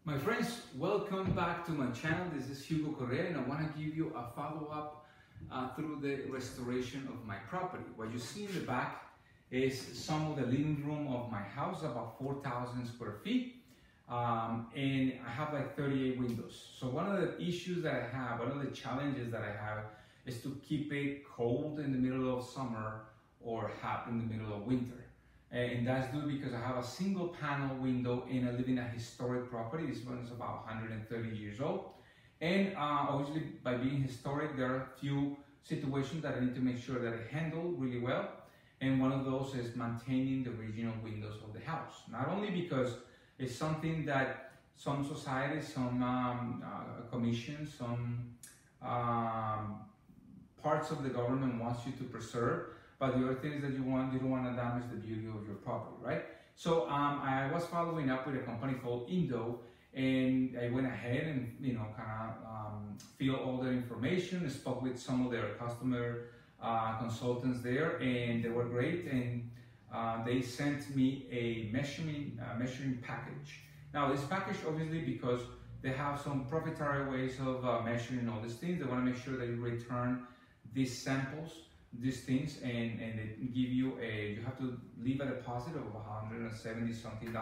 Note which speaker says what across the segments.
Speaker 1: My friends, welcome back to my channel. This is Hugo Correa and I want to give you a follow-up through the restoration of my property. What you see in the back is some of the living room of my house, about 4,000 square feet. And I have like 38 windows. So one of the issues that I have, one of the challenges that I have is to keep it cold in the middle of summer or hot in the middle of winter. And that's due because I have a single panel window and I live in a historic property. This one is about 130 years old. And obviously by being historic, there are a few situations that I need to make sure that I handle really well. And one of those is maintaining the original windows of the house. Not only because it's something that some societies, some commissions, some parts of the government wants you to preserve, but the other thing is that you don't want to damage the beauty of your property, right? So I was following up with a company called Indow, and I went ahead and fill all their information. I spoke with some of their customer consultants there, and they were great. And they sent me a measuring package. Now this package, obviously, because they have some proprietary ways of measuring all these things, they want to make sure that you return these samples, these things, and they give you you have to leave a deposit of $170 something,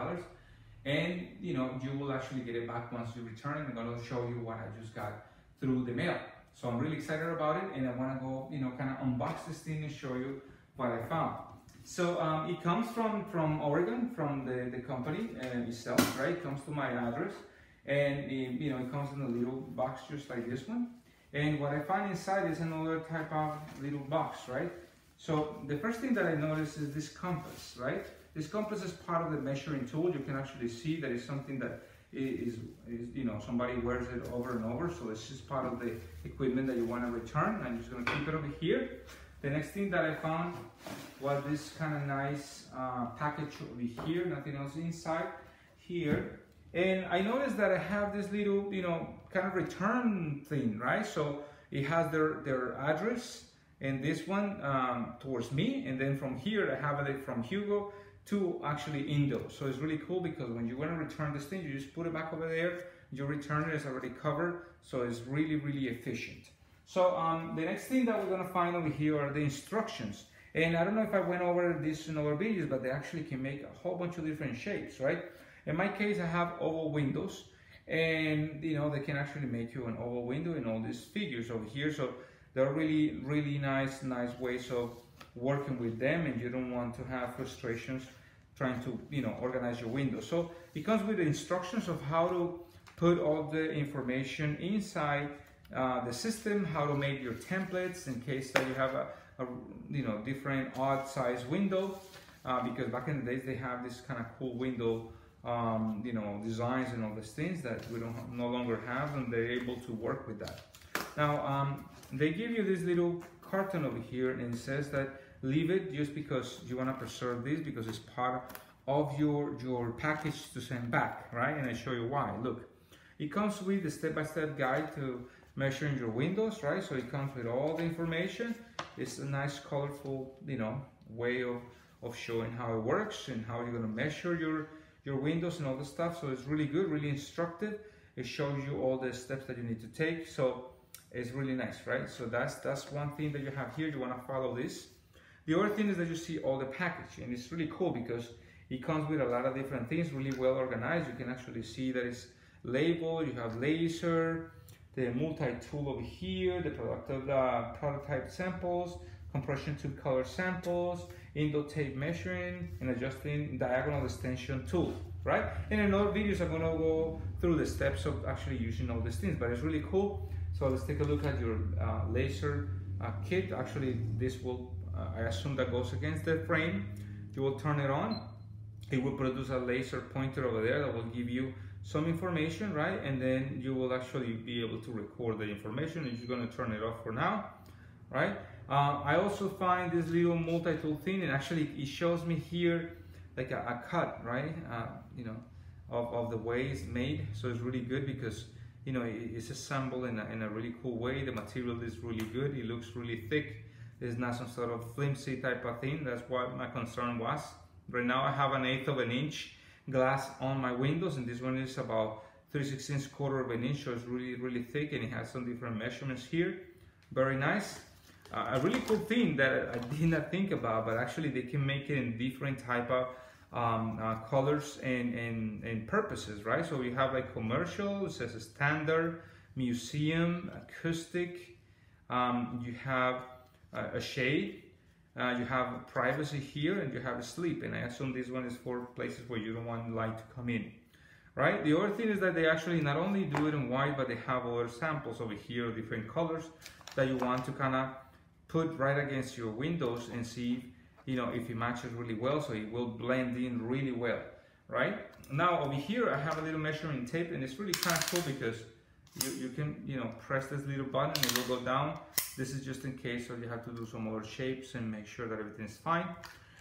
Speaker 1: and you will actually get it back once you return it. I'm going to show you what I just got through the mail. So I'm really excited about it, and I want to go kind of unbox this thing and show you what I found. So it comes from Oregon, from the company itself, right? It comes to my address, and it comes in a little box just like this one. And what I find inside is another type of little box, right? So the first thing that I noticed is this compass, right? This compass is part of the measuring tool. You can actually see that it's something that is somebody wears it over and over. So it's just part of the equipment that you want to return. I'm just going to keep it over here. The next thing that I found was this kind of nice package over here, nothing else inside here. And I noticed that I have this little, kind of return thing, right? So it has their address, and this one towards me, and then from here I have it from Hugo to actually Indow. So it's really cool because when you want to return this thing, you just put it back over there, you return it, it's already covered, so it's really, really efficient. So the next thing that we're going to find over here are the instructions. And I don't know if I went over this in other videos, but they actually can make a whole bunch of different shapes, right? In my case, I have oval windows, and they can actually make you an oval window in all these figures over here. So they're really, really nice ways of working with them, and you don't want to have frustrations trying to, organize your windows. So it comes with the instructions of how to put all the information inside the system, how to make your templates in case that you have a different odd size window, because back in the days they have this kind of cool window designs and all these things that we no longer have, and they're able to work with that. Now they give you this little carton over here, and it says that leave it just because you want to preserve this, because it's part of your package to send back, right? And I show you why. Look, it comes with the step-by-step guide to measuring your windows, right? So it comes with all the information. It's a nice colorful way of showing how it works and how you're going to measure your windows and all the stuff. So it's really good, really instructive. It shows you all the steps that you need to take. So it's really nice, right? So that's one thing that you have here. You want to follow this. The other thing is that you see all the package, and it's really cool because it comes with a lot of different things, really well organized. You can actually see that it's labeled. You have laser, the multi-tool over here, the prototype samples, compression tube color samples, Indow tape measuring, and adjusting diagonal extension tool, right? And in other videos, I'm gonna go through the steps of actually using all these things, but it's really cool. So let's take a look at your laser kit. Actually, this will, I assume that goes against the frame. You will turn it on. It will produce a laser pointer over there that will give you some information, right? And then you will actually be able to record the information. And you're gonna turn it off for now, right? I also find this little multi-tool thing, and actually it shows me here like a cut, right? Of the way it's made. So it's really good because it's assembled in a really cool way. The material is really good. It looks really thick. It's not some sort of flimsy type of thing. That's what my concern was. Right now I have 1/8 of an inch glass on my windows, and this one is about 3/16 quarter of an inch, so it's really thick, and it has some different measurements here. Very nice. A really cool thing that I did not think about, but actually they can make it in different type of colors and purposes, right? So you have like commercial, it says standard, museum, acoustic, you have a shade, you have privacy here, and you have sleep, and I assume this one is for places where you don't want light to come in, right? The other thing is that they actually not only do it in white, but they have other samples over here of different colors that you want to kind of put right against your windows and see, you know, if it matches really well, so it will blend in really well, right? Now over here I have a little measuring tape, and it's really kind of cool because you can, you know, press this little button and it will go down. This is just in case, so you have to do some other shapes and make sure that everything is fine.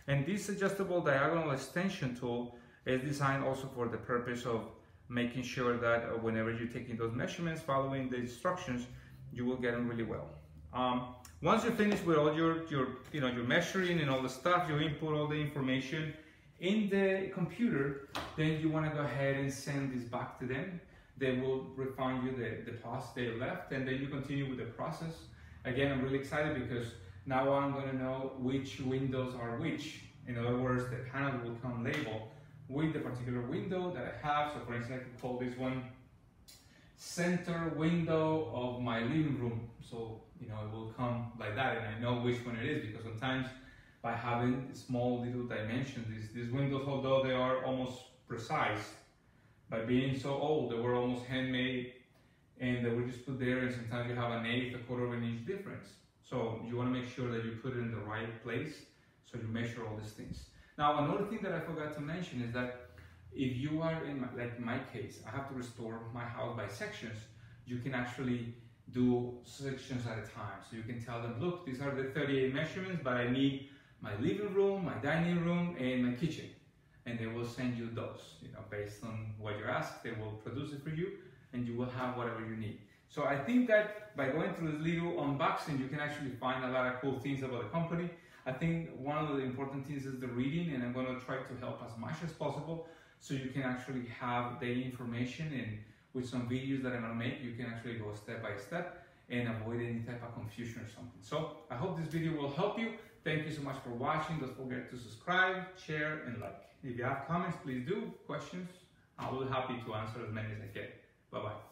Speaker 1: And this adjustable diagonal extension tool is designed also for the purpose of making sure that whenever you're taking those measurements, following the instructions, you will get them really well. Once you're finished with all your measuring and all the stuff, you input all the information in the computer, then you want to go ahead and send this back to them. They will refund you the deposit they left, and then you continue with the process. Again, I'm really excited because now I'm going to know which windows are which. In other words, the panel will come labeled with the particular window that I have. So for instance, I could call this one center window of my living room. So, you know, it will come like that, and I know which one it is, because sometimes by having small little dimensions, these windows, although they are almost precise, by being so old, they were almost handmade, and they were just put there, and sometimes you have an eighth, a quarter of an inch difference. So you want to make sure that you put it in the right place, so you measure all these things. Now, another thing that I forgot to mention is that if you are like in my case, I have to restore my house by sections. You can actually do sections at a time. So you can tell them, look, these are the 38 measurements, but I need my living room, my dining room, and my kitchen. And they will send you those, you know, based on what you ask. They will produce it for you, and you will have whatever you need. So I think that by going through this little unboxing, you can actually find a lot of cool things about the company. I think one of the important things is the reading, and I'm going to try to help as much as possible, so you can actually have the information, and with some videos that I'm going to make, you can actually go step by step and avoid any type of confusion or something. So I hope this video will help you. Thank you so much for watching. Don't forget to subscribe, share, and like. If you have comments, please do. Questions, I will be happy to answer as many as I can. Bye-bye.